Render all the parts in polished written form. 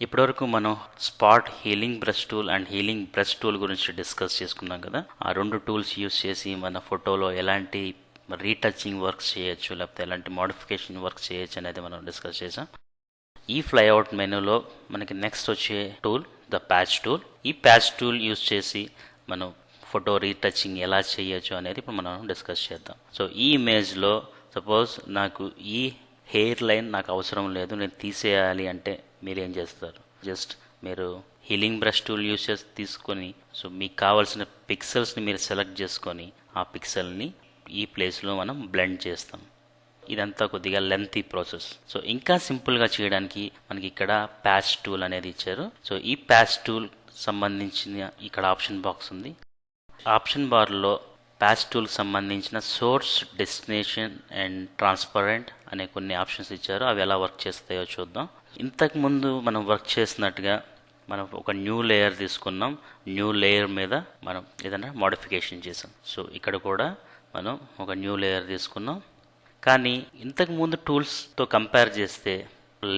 ఇప్పటివరకు మనం spot healing brush tool and healing brush tool గురించి డిస్కస్ చేసుకున్నాం కదా. ఆ రెండు టూల్స్ యూస్ చేసి మన ఫోటోలో ఎలాంటి రీటచింగ్ వర్క్స్ చేయొచ్చు, లేకపోతే ఎలాంటి మోడిఫికేషన్ వర్క్స్ చేయొచ్చు అనేది మనం డిస్కస్ చేసాం. ఈ ఫ్లైఅవుట్ మెనూలో మనకి నెక్స్ట్ వచ్చే టూల్ ద ప్యాచ్ టూల్. ఈ ప్యాచ్ టూల్ యూస్ చేసి మనం ఫోటో రీటచింగ్ ఎలా చేయొచ్చు అనేది ఇప్పుడు మనం డిస్కస్ చేద్దాం. సో ఈ ఇమేజ్లో సపోజ్ నాకు ఈ హెయిర్ లైన్ నాకు అవసరం లేదు, నేను తీసేయాలి అంటే మీరు ఏం చేస్తారు? జస్ట్ మీరు హీలింగ్ బ్రష్ టూల్ యూస్ చేసి తీసుకొని, సో మీకు కావాల్సిన పిక్సెల్స్ని మీరు సెలెక్ట్ చేసుకొని ఆ పిక్సెల్ని ఈ ప్లేస్లో మనం బ్లెండ్ చేస్తాం. ఇదంతా కొద్దిగా లెంతీ ప్రాసెస్. సో ఇంకా సింపుల్గా చేయడానికి మనకి ఇక్కడ ప్యాచ్ టూల్ అనేది ఇచ్చారు. సో ఈ ప్యాచ్ టూల్ సంబంధించిన ఇక్కడ ఆప్షన్ బాక్స్ ఉంది. ఆప్షన్ బార్లో ప్యాచ్ టూల్కి సంబంధించిన సోర్స్, డెస్టినేషన్ అండ్ ట్రాన్స్పరెంట్ అనే కొన్ని ఆప్షన్స్ ఇచ్చారు. అవి ఎలా వర్క్ చేస్తాయో చూద్దాం. ఇంతకుముందు మనం వర్క్ చేసినట్టుగా మనం ఒక న్యూ లేయర్ తీసుకున్నాం, న్యూ లేయర్ మీద మనం ఏదైనా మోడిఫికేషన్ చేసాం. సో ఇక్కడ కూడా మనం ఒక న్యూ లేయర్ తీసుకున్నాం. కానీ ఇంతకుముందు టూల్స్తో కంపేర్ చేస్తే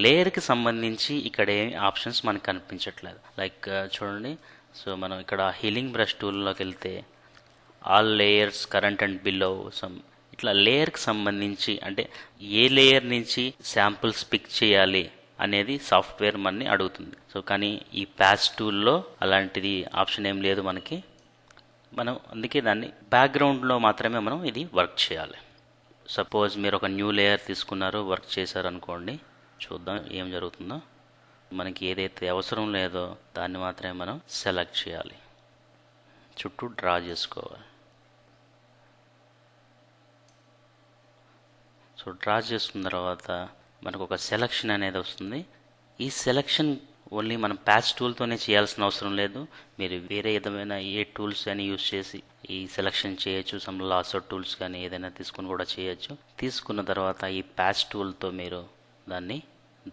లేయర్కి సంబంధించి ఇక్కడ ఏమి ఆప్షన్స్ మనకు కనిపించట్లేదు. లైక్ చూడండి, సో మనం ఇక్కడ హీలింగ్ బ్రష్ టూల్లోకి వెళ్తే all layers current and below some ఇట్లా లేయర్కి సంబంధించి అంటే ఏ లేయర్ నుంచి శాంపుల్స్ పిక్ చేయాలి అనేది సాఫ్ట్వేర్ మనని అడుగుతుంది. సో కానీ ఈ ప్యాచ్ టూల్లో అలాంటిది ఆప్షన్ ఏం లేదు మనకి. మనం అందుకే దాన్ని బ్యాక్గ్రౌండ్లో మాత్రమే మనం ఇది వర్క్ చేయాలి. సపోజ్ మీరు ఒక న్యూ లేయర్ తీసుకున్నారు, వర్క్ చేశారు అనుకోండి. చూద్దాం ఏం జరుగుతుందో. మనకి ఏదైతే అవసరం లేదో దాన్ని మాత్రమే మనం సెలెక్ట్ చేయాలి, చుట్టూ డ్రా చేసుకోవాలి. సో డ్రా చేసుకున్న తర్వాత మనకు ఒక సెలక్షన్ అనేది వస్తుంది. ఈ సెలక్షన్ ఓన్లీ మనం ప్యాచ్ టూల్తోనే చేయాల్సిన అవసరం లేదు. మీరు వేరే ఏదైనా ఏ టూల్స్ కానీ యూస్ చేసి ఈ సెలక్షన్ చేయొచ్చు. సమ్ లాసో టూల్స్ కానీ ఏదైనా తీసుకుని కూడా చేయొచ్చు. తీసుకున్న తర్వాత ఈ ప్యాచ్ టూల్తో మీరు దాన్ని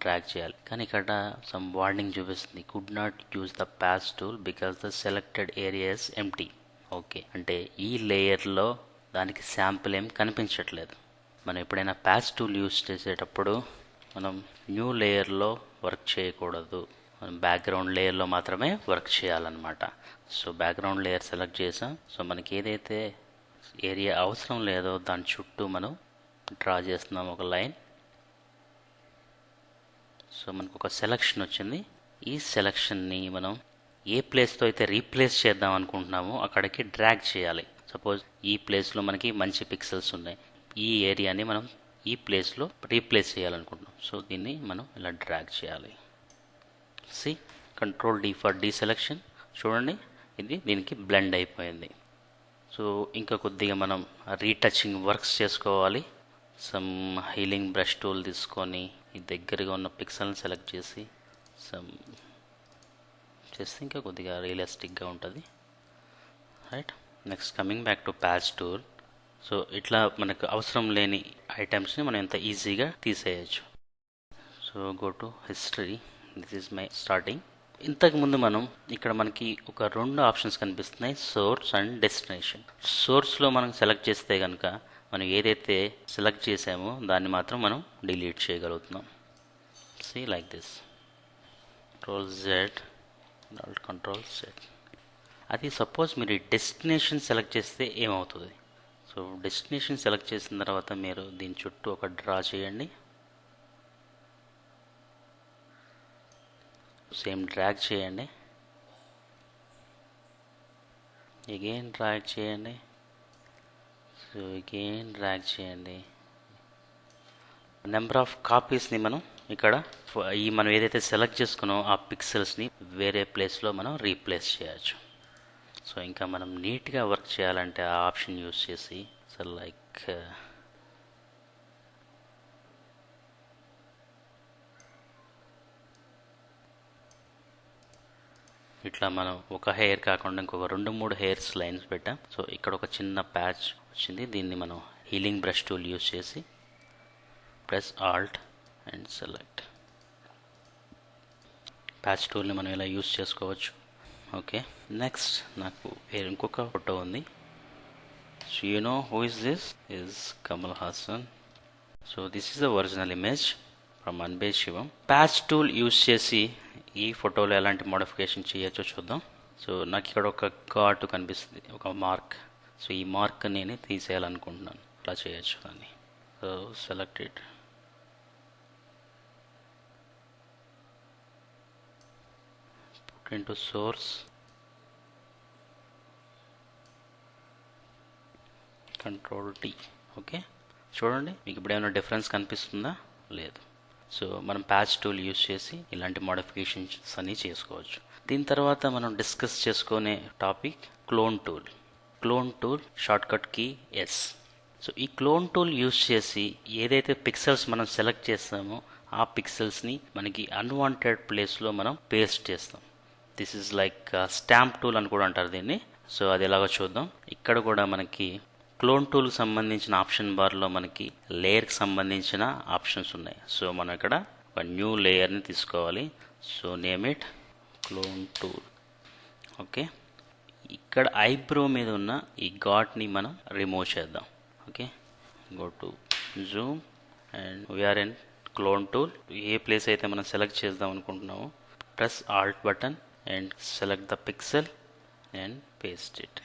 డ్రాగ్ చేయాలి. కానీ ఇక్కడ సమ్ వార్నింగ్ చూపిస్తుంది, could not use the patch tool because the selected area is empty. Okay, అంటే ఈ లేయర్లో దానికి శాంపుల్ ఏం కనిపించట్లేదు. మనం ఎప్పుడైనా ప్యాచ్ టూల్ యూస్ చేసేటప్పుడు మనం న్యూ లేయర్లో వర్క్ చేయకూడదు, మనం బ్యాక్గ్రౌండ్ లేయర్లో మాత్రమే వర్క్ చేయాలన్నమాట. సో బ్యాక్గ్రౌండ్ లేయర్ సెలెక్ట్ చేసాం. సో మనకి ఏదైతే ఏరియా అవసరం లేదో దాని చుట్టూ మనం డ్రా చేస్తున్నాం ఒక లైన్. సో మనకు ఒక సెలక్షన్ వచ్చింది. ఈ సెలక్షన్ని మనం ఏ ప్లేస్తో అయితే రీప్లేస్ చేద్దాం అనుకుంటున్నామో అక్కడికి డ్రాగ్ చేయాలి. సపోజ్ ఈ ప్లేస్లో మనకి మంచి పిక్సెల్స్ ఉన్నాయి, ఈ ఏరియాని మనం ఈ ప్లేస్లో రీప్లేస్ చేయాలనుకుంటున్నాం. సో దీన్ని మనం ఇలా డ్రాగ్ చేయాలి. See control D for deselection. చూడండి, ఇది దీనికి బ్లెండ్ అయిపోయింది. సో ఇంకా కొద్దిగా మనం రీటచింగ్ వర్క్స్ చేసుకోవాలి. సమ్ హీలింగ్ బ్రష్ టూల్ తీసుకొని ఈ దగ్గరగా ఉన్న పిక్సెల్ని సెలెక్ట్ చేసి సమ్ చేస్తే ఇంకా కొద్దిగా రియలిస్టిక్గా ఉంటుంది. Right, next coming back to patch tool. So ఇట్లా మనకు అవసరం లేని ఐటమ్స్ని మనం ఎంత ఈజీగా తీసేయచ్చు. So go to history, this is my starting. ఇంతకుముందు మనం ఇక్కడ మనకి ఒక రెండు ఆప్షన్స్ కనిపిస్తున్నాయి, సోర్స్ అండ్ డెస్టినేషన్. సోర్స్లో మనం సెలెక్ట్ చేస్తే కనుక మనం ఏదైతే సెలెక్ట్ చేసామో దాన్ని మాత్రం మనం డిలీట్ చేయగలుగుతున్నాం. See like this, control Z, control Z. అది సపోజ్ మీరు డెస్టినేషన్ సెలెక్ట్ చేస్తే ఏమవుతుంది? సో డెస్టినేషన్ సెలెక్ట్ చేసిన తర్వాత మీరు దీని చుట్టూ ఒక డ్రా చేయండి. సేమ్ డ్రాగ్ చేయండి, అగైన్ డ్రాగ్ చేయండి, సో అగైన్ డ్రాగ్ చేయండి. నెంబర్ ఆఫ్ కాపీస్ని మనం ఇక్కడ ఈ మనం ఏదైతే సెలెక్ట్ చేసుకున్నామో ఆ పిక్సెల్స్ని వేరే ప్లేస్లో మనం రీప్లేస్ చేయొచ్చు. సో ఇంకా మనం నీట్గా వర్క్ చేయాలంటే ఆ ఆప్షన్ యూస్ చేసి సో లైక్ ఇట్లా మనం ఒక హెయిర్ కాకుండా ఇంకొక 2-3 హెయిర్స్ లైన్స్ పెట్టాం. సో ఇక్కడ ఒక చిన్న ప్యాచ్ వచ్చింది. దీన్ని మనం హీలింగ్ బ్రష్ టూల్ యూస్ చేసి press Alt and select. Patch టూల్ని మనం ఇలా యూస్ చేసుకోవచ్చు. ఓకే, నెక్స్ట్ నాకు ఇంకొక ఫోటో ఉంది. So you know who is this? Is Kamal Haasan. So this is the original image from Anbe Shivam. Patch tool use చేసి ఈ ఫోటోలో ఎలాంటి మోడిఫికేషన్ చేయొచ్చో చూద్దాం. సో నాకు ఇక్కడ ఒక ఘాటు కనిపిస్తుంది, ఒక మార్క్. సో ఈ మార్క్ నేను తీసేయాలనుకుంటున్నాను. అలా చేయొచ్చు దాన్ని. So select it. Put into source, control tea. Okay, చూడండి మీకు ఇప్పుడు ఏమైనా డిఫరెన్స్ కనిపిస్తుందా? లేదు. సో మనం ప్యాచ్ టూల్ యూస్ చేసి ఇలాంటి మోడిఫికేషన్స్ అన్నీ చేసుకోవచ్చు. దీని తర్వాత మనం డిస్కస్ చేసుకునే topic clone tool. Clone tool shortcut key S. So ఈ క్లోన్ టూల్ యూస్ చేసి ఏదైతే పిక్సెల్స్ మనం సెలెక్ట్ చేస్తామో ఆ పిక్సెల్స్ని మనకి అన్వాంటెడ్ ప్లేస్లో మనం పేస్ట్ చేస్తాం. This is like stamp tool అని కూడా అంటారు దీన్ని. సో అది ఎలాగో చూద్దాం. ఇక్కడ కూడా మనకి క్లోన్ టూల్కి సంబంధించిన ఆప్షన్ బార్లో మనకి లేయర్కి సంబంధించిన ఆప్షన్స్ ఉన్నాయి. సో మనం ఇక్కడ ఒక న్యూ లేయర్ని తీసుకోవాలి. So name it clone tool. Okay, ఇక్కడ ఐబ్రో మీద ఉన్న ఈ ఘాట్ని మనం రిమూవ్ చేద్దాం. Okay, go to zoom and we are in clone tool. ఏ ప్లేస్ అయితే మనం సెలెక్ట్ చేద్దాం అనుకుంటున్నామో press Alt button and select the pixel and paste it.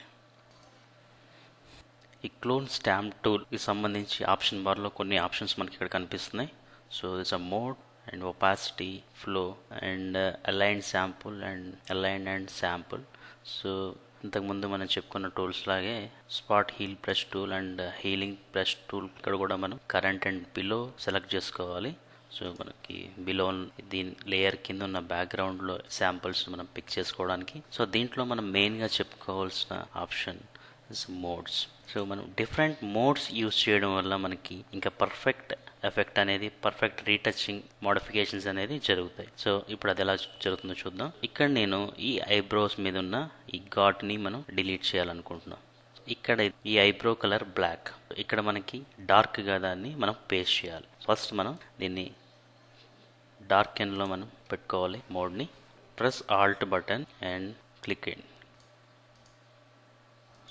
ఈ క్లోన్ స్టాంప్ టూల్కి సంబంధించి ఆప్షన్ బార్లో కొన్ని ఆప్షన్స్ మనకి ఇక్కడ కనిపిస్తున్నాయి. So this a mode and opacity, flow and align sample and align and sample. So ఇంతకుముందు మనం చెప్పుకున్న టూల్స్ లాగే spot heal brush tool and healing brush tool ఇక్కడ కూడా మనం కరెంట్ అండ్ బిలో సెలెక్ట్ చేసుకోవాలి. సో మనకి బిలో దీని లేయర్ కింద ఉన్న బ్యాక్గ్రౌండ్లో శాంపుల్స్ మనం పిక్ చేసుకోవడానికి. సో దీంట్లో మనం మెయిన్గా చెప్పుకోవాల్సిన ఆప్షన్ మోడ్స్. సో మనం డిఫరెంట్ మోడ్స్ యూస్ చేయడం వల్ల మనకి ఇంకా పర్ఫెక్ట్ ఎఫెక్ట్ అనేది, పర్ఫెక్ట్ రీటచింగ్ మోడిఫికేషన్స్ అనేది జరుగుతాయి. సో ఇప్పుడు అది ఎలా జరుగుతుందో చూద్దాం. ఇక్కడ నేను ఈ ఐబ్రోస్ మీద ఉన్న ఈ ఘాట్ని మనం డిలీట్ చేయాలనుకుంటున్నాం. ఇక్కడ ఈ ఐబ్రో కలర్ బ్లాక్, ఇక్కడ మనకి డార్క్గా దాన్ని మనం పేస్ట్ చేయాలి. ఫస్ట్ మనం దీన్ని డార్క్ ఎండ్లో మనం పెట్టుకోవాలి మోడ్ని. Press Alt button and click in.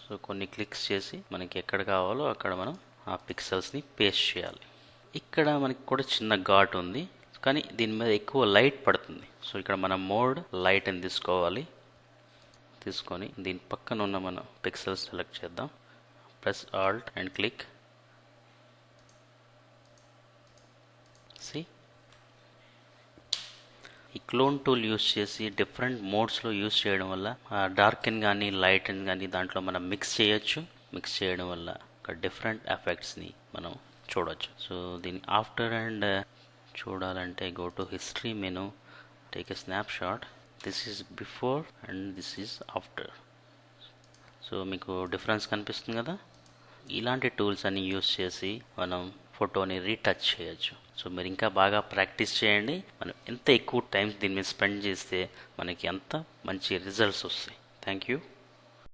So కొన్ని క్లిక్స్ చేసి మనకి ఎక్కడ కావాలో అక్కడ మనం ఆ పిక్సెల్స్ని పేస్ట్ చేయాలి. ఇక్కడ మనకి కూడా చిన్న ఘాట్ ఉంది, కానీ దీని మీద ఎక్కువ లైట్ పడుతుంది. సో ఇక్కడ మనం మోడ్ లైట్ అని తీసుకోవాలి. తీసుకొని దీని పక్కన ఉన్న మనం పిక్సెల్స్ సెలెక్ట్ చేద్దాం. Press Alt and click. See, ఈ క్లోన్ టూల్ యూస్ చేసి డిఫరెంట్ మోడ్స్లో యూస్ చేయడం వల్ల డార్కెన్ కానీ లైటన్ కానీ దాంట్లో మనం మిక్స్ చేయొచ్చు. మిక్స్ చేయడం వల్ల ఒక డిఫరెంట్ ఎఫెక్ట్స్ని మనం చూడవచ్చు. సో దీని ఆఫ్టర్ అండ్ చూడాలంటే go to history menu, take a snap shot. This is before and this is after. So మీకు డిఫరెన్స్ కనిపిస్తుంది కదా. ఇలాంటి టూల్స్ అన్ని యూస్ చేసి మనం ఫోటోని రీటచ్ చేయొచ్చు. సో మీరు ఇంకా బాగా ప్రాక్టీస్ చేయండి. మనం ఎంత ఎక్కువ టైం దీని మీద స్పెండ్ చేస్తే మనకి అంత మంచి రిజల్ట్స్ వస్తాయి. Thank you.